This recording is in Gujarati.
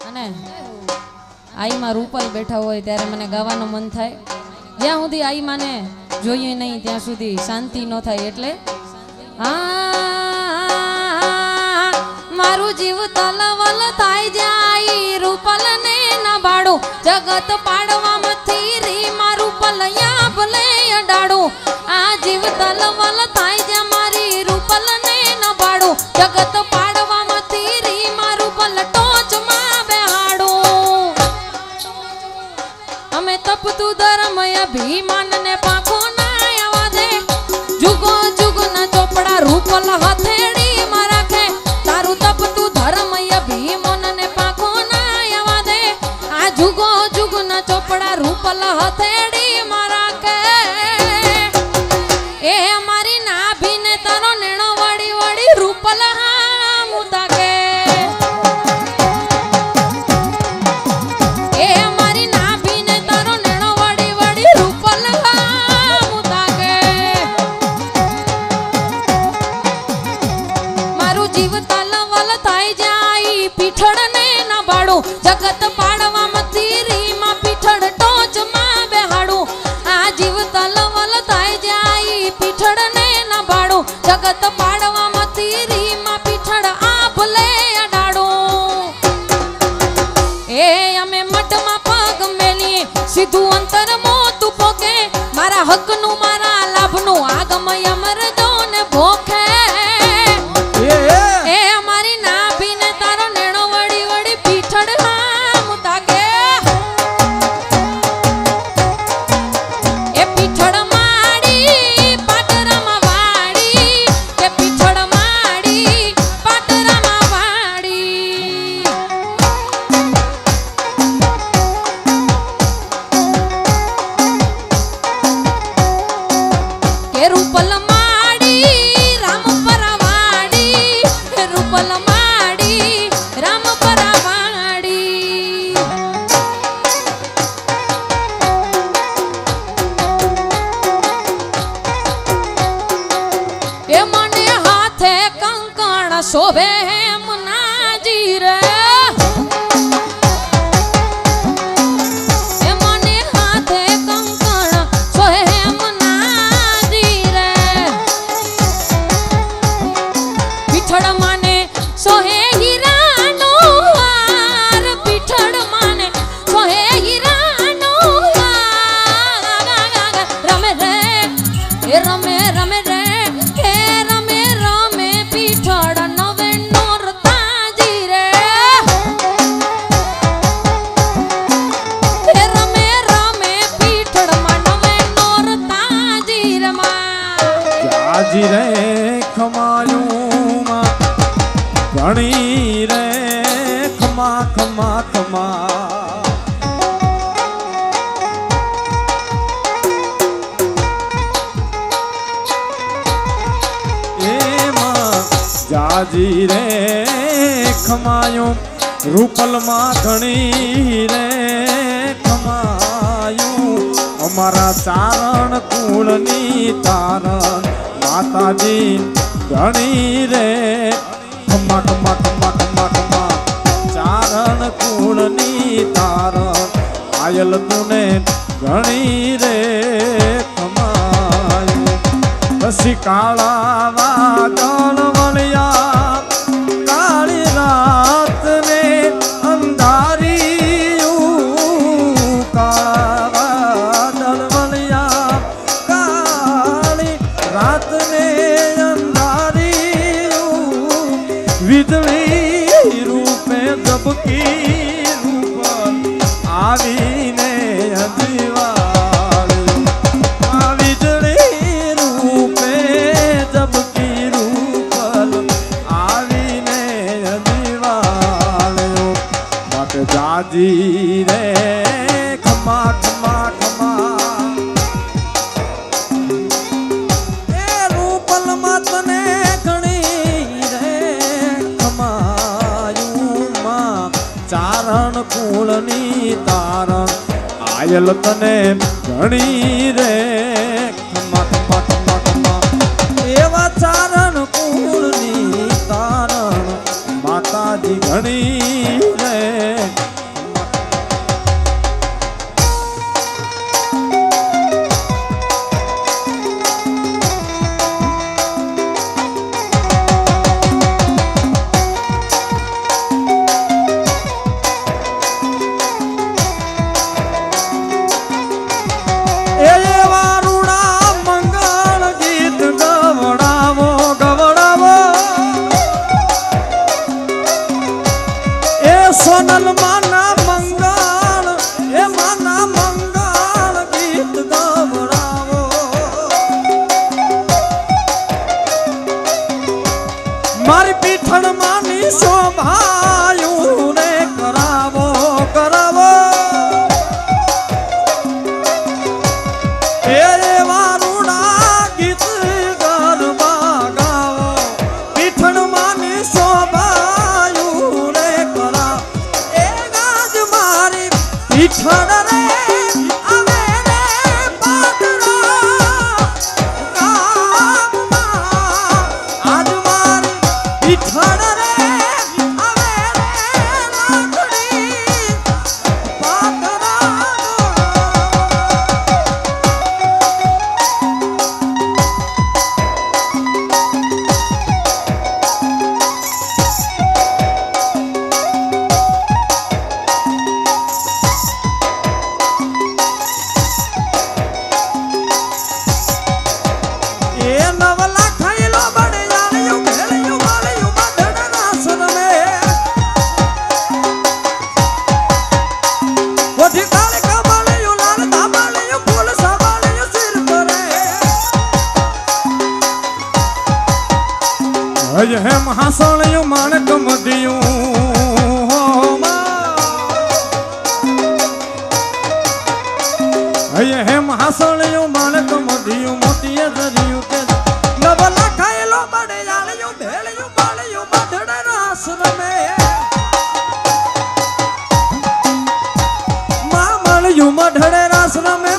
અને આઈમાં રૂપલ બેઠા હોય ત્યારે મને ગાવાનું મન થાય. જ્યાં સુધી આઈ માને જોઈએ નહીં ત્યાં સુધી શાંતિ ન થાય. એટલે મારું જીવ તલવલ થાય જાય રૂપલ ને ના બાડું જગત પાડવામાંથી રી મારું પલયા ભલે અડાડું. આ જીવ તલવલ થાય જાય મારી રૂપલ ને ના બાડું જગત પાડવામાંથી રી મારું પલ ટોચમાં બેહાડું. અમે તપતું ધર્મ અભિમાન ને પાંખો ના આવા દે જુગો જુગ ના ચોપડા રૂપલ હથેળી માં રાખે. તારું તપતું ધર્મ અભિમાન ને પાંખો ના આવા દે આ જુગો જુગ ના ચોપડા રૂપલ હથેળી માં રાખે. એ અમારી નાભી ને તારો નેણો વળી વળી રૂપલ હા મુતા કે. એ અમારી નાભી ને તારો નેણો વળી વળી રૂપલ હા મુતા કે. મારું જીવ તલવલ થાય જાય પીઠળ ને ના બાડું જગત પાડવામાંથી રીમાં પીઠળ ટોચમાં બેહાડું. આ જીવ તલવલ થાય જાય પીઠળ ને ના બાડું જગત પાડવામાંથી રીમાં પીઠળ આ ભલે અડાડું. એ અમે મઠમાં પગ મેલીએ સીધું અંતર મોતું પોકે મારા હકનું મારા લાભનું આગમય અમર દોને ભોખે. એ અમારી નાભી ને તારો નેણો વળી વળી પીઠળ હા મુતા કે. એ પીઠળ માડી પાટરામાં વાડી કે પીઠળ માડી પાટરામાં વાડી. કે રૂપલ માડી રામ પરવાડી રૂપલ માડી રામ પરવાડી. એ મને હાથે કંકણ શોભે મુનાજી રે. એ મને હાથે કંકણ શોભે મુનાજી રે. પીઠળ માને સોહે હીરાનો હાર પીઠળ માને સોહે હીરાનો હાર. રમે રે એ રમે રમે રે હે રમે રમે પીઠળ નવે નોર તાજી રે. હે રમે રમે પીઠળ માં નવે નોર તાજી રે માં. જાજી રે ખમાયું માં ઘણી રે ખમા ખમા ખમા. એમાં જાજી રે ખમાયું રૂપલમાં ઘણી રે ખમાયું. અમારા ચારણ કુળની તારણ માતાજી ઘણી રે ખમા ખમા ખમા ખમા ખમા. ચારણ કુળની તારણ આયલ તુને ઘણી રે ખમાયું. પછી કાળા વાદળ વળ્યા કાળી રાત ને અંધારિયું. કાળા વાદળ વળ્યા કાળી રાત ને અંધારિયું. વીજળી રૂપે ઝબકી રૂપ આવીને અજીવાળ્યું. આ વીજળી રૂપે ઝબકી રૂપલ આવીને અજીવાળ્યું. માટે જાજી રે ખમા ખમા ખમા. એ રૂપલમાં તને ઘણી રે ખમાયું માં. ચારણ કુળની તારણ આયલ તને ઘણી રે ખમા ખમા ખમા ખમા. એવા ચારણ કુળની તારણ માતાજી ઘણી રે સોનલ માના મંગળ એ માના મંગળ ગીત ગવડાવો મારી પીઠણ માની શોભાયું રે કરાવો કરાવો એ વારુડા ગીત ગરબા ગાવો પીઠણ માની શોભાયું રે કરાવો એ ગાજ મારી પીઠણ રે આવે રે પાદરા ગામમાં આજ મારી પીઠણ રે આવે રે રાખડી પાદરા એ નવલા ખાઈલો બડે જાણ્યું ભેળ્યું માળ્યું બાંધણ રાસન મે ઓઠી કાળે કમાળ્યું લાલ ધામાળ્યું ફૂલ સાંભળ્યું સિર કરે હજ હે મહાસણ્યું માણક મધ્યું હો હય હે મહાસણ્યું માણક મધ્યું મોતીએ ધર્યું કે નવલા ખાયેલો બડે જાળ્યું ભેળ્યું બાળ્યું બાંધણ રાસ રમે માં મળ્યું મઢડે રાસ રમે